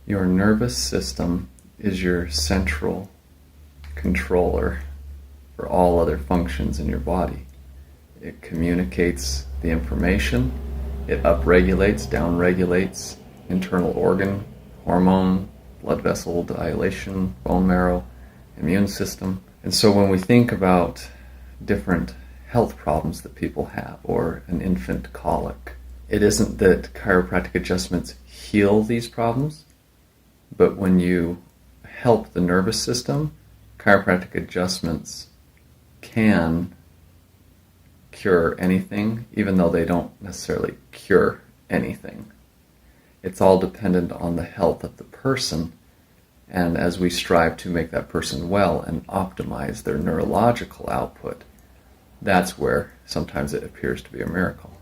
Your nervous system is your central controller for all other functions in your body. It communicates the information, it upregulates, downregulates internal organ, hormone, blood vessel dilation, bone marrow, immune system. And so when we think about different health problems that people have, or an infant colic, it isn't that chiropractic adjustments heal these problems, but when you help the nervous system, chiropractic adjustments can cure anything, even though they don't necessarily cure anything. It's all dependent on the health of the person, and as we strive to make that person well and optimize their neurological output, that's where sometimes it appears to be a miracle.